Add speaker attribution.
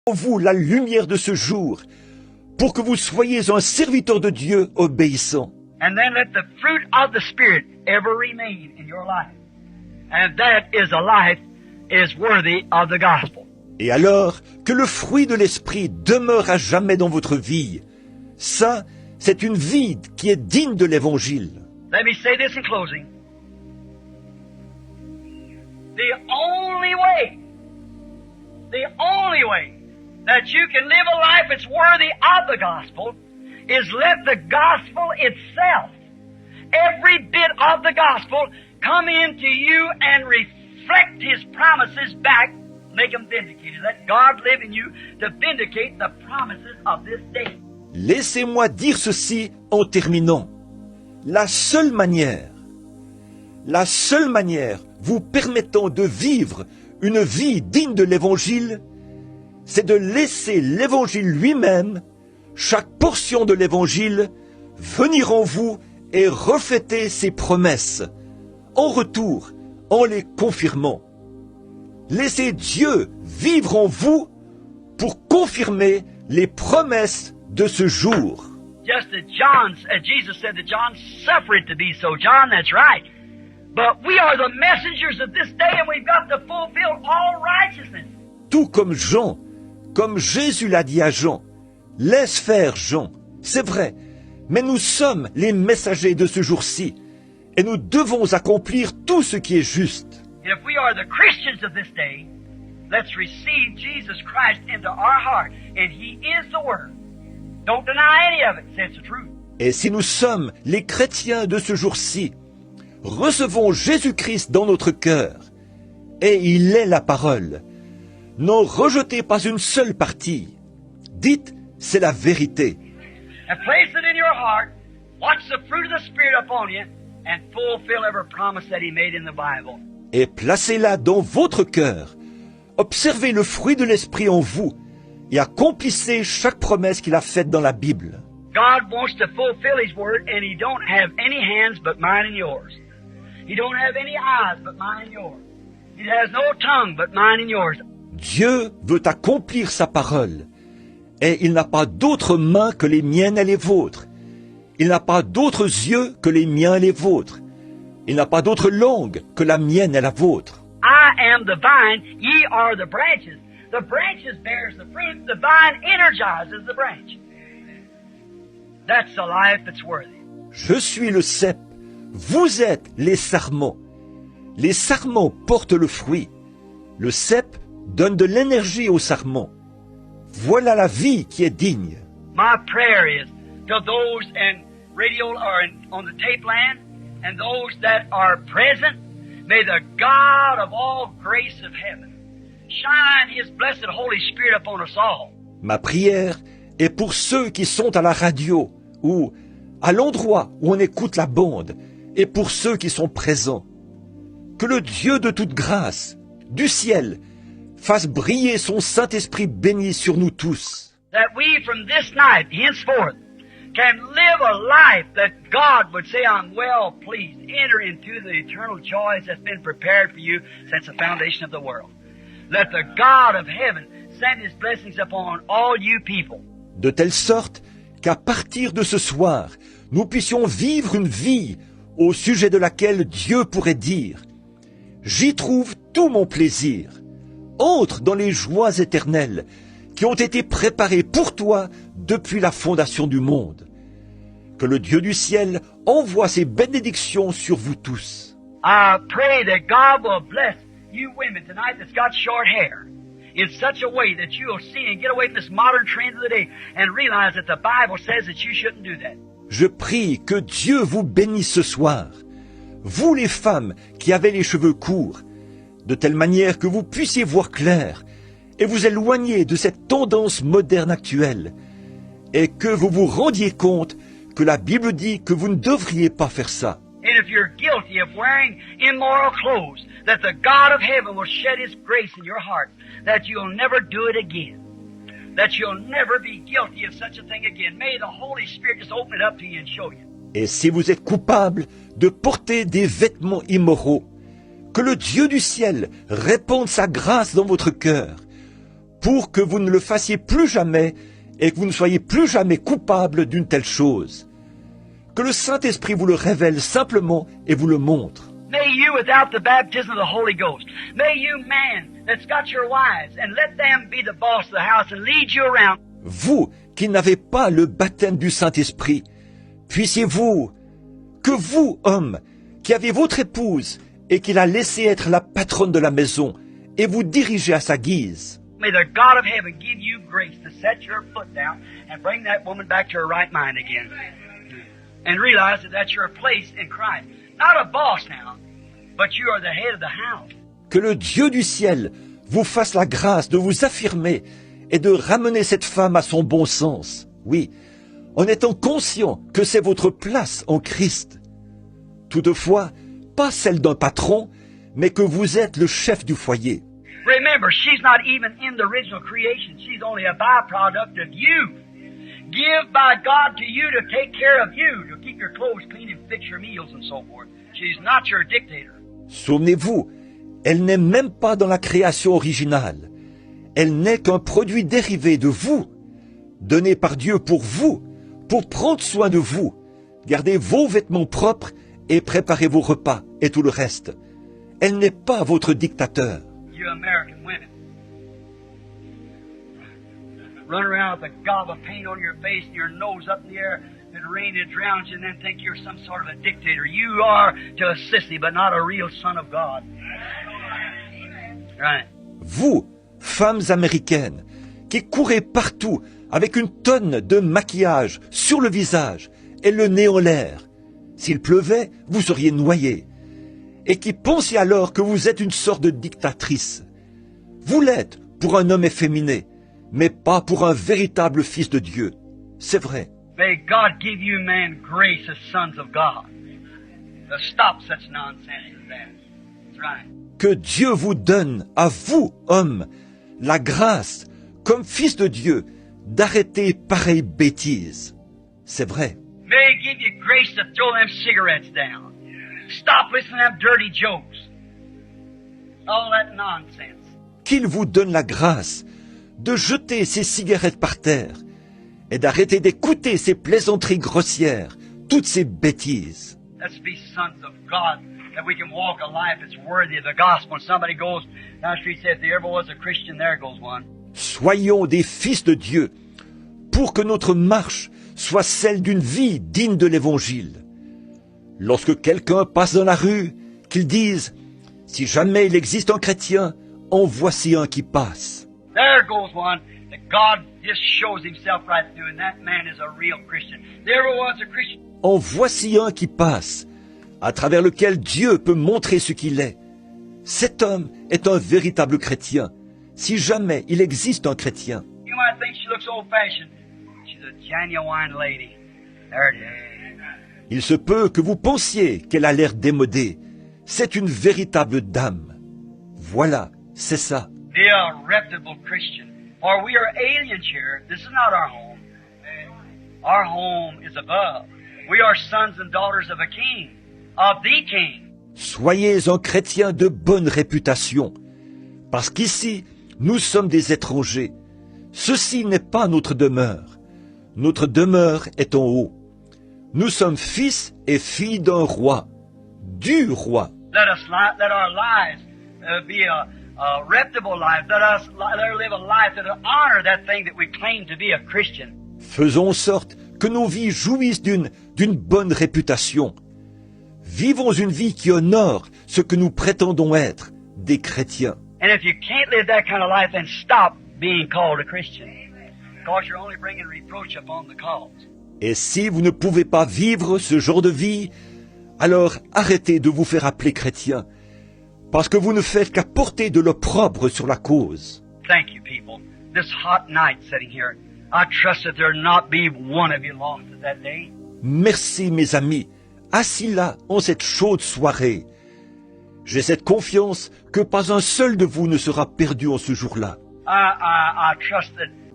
Speaker 1: en vous la lumière de ce jour, pour que vous soyez un serviteur de Dieu obéissant.
Speaker 2: And then let the fruit of the Spirit ever remain in your life. And that is a life is worthy of the gospel.
Speaker 1: Et alors, que le fruit de l'Esprit demeure à jamais dans votre vie. Ça, c'est une vie qui est digne de l'Évangile.
Speaker 2: Let me say this in closing. The only way that you can live a life that's worthy of the gospel is let the gospel itself, every bit of the gospel, come into you and reflect His promises back, make them vindicated. Let God live in you to vindicate the promises of this day.
Speaker 1: Laissez-moi dire ceci en terminant. La seule manière vous permettant de vivre une vie digne de l'Évangile, c'est de laisser l'Évangile lui-même, chaque portion de l'Évangile, venir en vous et refléter ses promesses, en retour, en les confirmant. Laissez Dieu vivre en vous pour confirmer les promesses de ce jour.
Speaker 2: Just as Jesus said that John suffered to be so. John, that's right. But we are the messengers of this day and we've got to fulfill all righteousness.
Speaker 1: Tout comme Jean, comme Jésus l'a dit à Jean, laisse faire Jean, c'est vrai, mais nous sommes les messagers de ce jour-ci et nous devons accomplir tout ce qui est juste.
Speaker 2: If we are the Christians of this day, let's receive Jesus Christ into our heart and He is the Word. Don't deny any of it, say it's the truth.
Speaker 1: Et si nous sommes les chrétiens de ce jour-ci, recevons Jésus-Christ dans notre cœur, et il est la parole. N'en rejetez pas une seule partie. Dites, c'est la vérité.
Speaker 2: And place it in your heart, watch the fruit of the Spirit upon you, and fulfill every promise that He made in the Bible.
Speaker 1: Et placez-la dans votre cœur. Observez le fruit de l'Esprit en vous, et accomplissez chaque promesse qu'il a faite dans la Bible.
Speaker 2: God wants to fulfill His word, and He don't have any hands but mine and yours. He don't have any eyes but mine and yours. He has no tongue but mine and yours.
Speaker 1: Dieu veut accomplir sa parole, et il n'a pas d'autres mains que les miennes et les vôtres. Il n'a pas d'autres yeux que les miens et les vôtres. Il n'a pas d'autre langue que la mienne et la vôtre.
Speaker 2: I am the vine, ye are the branches. The branches bears the fruit, the vine energizes the branch. That's a life that's worthy.
Speaker 1: Je suis le cep, vous êtes les sarments. Les sarments portent le fruit. Le cep donne de l'énergie aux sarments. Voilà la vie qui est digne.
Speaker 2: My prayer is to those in radio or on the tape land and those that are present, may the God of all grace of heaven shine His blessed Holy Spirit upon us all.
Speaker 1: Ma prière est pour ceux qui sont à la radio ou à l'endroit où on écoute la bande et pour ceux qui sont présents. Que le Dieu de toute grâce, du ciel, fasse briller son Saint-Esprit béni sur nous tous.
Speaker 2: That we from this night henceforth can live a life that God would say, I'm well pleased. Enter into the eternal joys that's been prepared for you since the foundation of the world. Let the God of heaven send His blessings upon all you people.
Speaker 1: De telle sorte qu'à partir de ce soir, nous puissions vivre une vie au sujet de laquelle Dieu pourrait dire « J'y trouve tout mon plaisir. Entre dans les joies éternelles qui ont été préparées pour toi depuis la fondation du monde. » Que le Dieu du ciel envoie ses bénédictions sur vous tous.
Speaker 2: I pray that God will bless you women tonight that's got short hair in such a way that you'll see and get away from this modern trend of the day and realize that the Bible says that you shouldn't do that.
Speaker 1: Je prie que Dieu vous bénisse ce soir, vous les femmes qui avez les cheveux courts, de telle manière que vous puissiez voir clair et vous éloigner de cette tendance moderne actuelle, et que vous vous rendiez compte que la Bible dit que vous ne devriez pas faire ça.
Speaker 2: And if you're guilty of wearing immoral clothes, that the God of heaven will shed His grace in your heart, that you'll never do it again, that you'll never be guilty of such a thing again. May the Holy Spirit just open it up to you and show you.
Speaker 1: Et si vous êtes coupable de porter des vêtements immoraux, que le Dieu du ciel répande sa grâce dans votre cœur, pour que vous ne le fassiez plus jamais et que vous ne soyez plus jamais coupable d'une telle chose. Que le Saint-Esprit vous le révèle simplement et vous le montre.
Speaker 2: May you, without the baptism of the Holy Ghost, may you, man, that's got your wives, and let them be the boss of the house and lead you around.
Speaker 1: Vous, qui n'avez pas le baptême du Saint-Esprit, puissiez-vous, que vous, hommes, qui avez votre épouse et qui l'a laissée être la patronne de la maison, et vous diriger à sa guise.
Speaker 2: May the God of heaven give you grace to set your foot down and bring that woman back to her right mind again. And realize that that's your place in Christ. Not a boss now, but you are the head of the house.
Speaker 1: Que le Dieu du ciel vous fasse la grâce de vous affirmer et de ramener cette femme à son bon sens. Oui, en étant conscient que c'est votre place en Christ. Toutefois, pas celle d'un patron, mais que vous êtes le chef du foyer.
Speaker 2: Remember, she's not even in the original creation. She's only a byproduct of you. Give by God to you to take care of you, to keep your clothes clean and fix your meals and so forth. She's not your dictator.
Speaker 1: Souvenez-vous, elle n'est même pas dans la création originale. Elle n'est qu'un produit dérivé de vous, donné par Dieu pour vous, pour prendre soin de vous, garder vos vêtements propres et préparer vos repas et tout le reste. Elle n'est pas votre dictateur.
Speaker 2: You American women. Run around with a gob of paint on your face and your nose up in the air, and rain it drowns you, and then think you're some sort of a dictator. You are to a sissy, but not a real son of God. Right.
Speaker 1: Vous, femmes américaines, qui courez partout avec une tonne de maquillage sur le visage et le nez en l'air. S'il pleuvait, vous seriez noyés. Et qui pensez alors que vous êtes une sorte de dictatrice. Vous l'êtes pour un homme efféminé, mais pas pour un véritable fils de Dieu. C'est vrai.
Speaker 2: May God give you, man, grace as sons of God to stop such nonsense as that. That's right.
Speaker 1: Que Dieu vous donne, à vous, hommes, la grâce, comme fils de Dieu, d'arrêter pareille bêtise. C'est vrai.
Speaker 2: May He give you grace to throw them cigarettes down. Stop listening to them dirty jokes. All that nonsense.
Speaker 1: Qu'il vous donne la grâce de jeter ces cigarettes par terre et d'arrêter d'écouter ces plaisanteries grossières, toutes ces bêtises.
Speaker 2: Let's be sons of God, that we can walk a life that's worthy of the gospel. When somebody goes down the street and says, if there ever was a Christian, there goes one.
Speaker 1: Soyons des fils de Dieu pour que notre marche soit celle d'une vie digne de l'Évangile. Lorsque quelqu'un passe dans la rue, qu'il dise « Si jamais il existe un chrétien, en voici un qui passe. »
Speaker 2: There goes one that God just shows Himself right through, and that man is a real Christian. There ever was a Christian.
Speaker 1: En voici un qui passe, à travers lequel Dieu peut montrer ce qu'il est. Cet homme est un véritable chrétien, si jamais il existe un chrétien.
Speaker 2: You might think she looks old-fashioned. She's a genuine lady. There it is.
Speaker 1: Il se peut que vous pensiez qu'elle a l'air démodée. C'est une véritable dame. Voilà, c'est ça.
Speaker 2: Be a reputable Christian. For we are aliens here. This is not our home. Our home is above. We are sons and daughters of a king, of the king.
Speaker 1: Soyez un chrétien de bonne réputation, parce qu'ici, nous sommes des étrangers. Ceci n'est pas notre demeure. Notre demeure est en haut. Nous sommes fils et filles d'un roi, du roi.
Speaker 2: Let our lives be a reputable life. Let us live a life that honor that thing that we claim to be a Christian.
Speaker 1: Faisons en sorte que nos vies jouissent d'une bonne réputation. Vivons une vie qui honore ce que nous prétendons être, des chrétiens.
Speaker 2: And if you can't live that kind of life, then stop being called a Christian. Because you're only bringing reproach upon the cause.
Speaker 1: Et si vous ne pouvez pas vivre ce genre de vie, alors arrêtez de vous faire appeler chrétien, parce que vous ne faites qu'apporter de l'opprobre sur la cause.
Speaker 2: Thank you, people. This hot night sitting here, I trust that there not be one of you lost at that day.
Speaker 1: Merci, mes amis, assis là en cette chaude soirée. J'ai cette confiance que pas un seul de vous ne sera perdu en ce jour-là.
Speaker 2: I trust that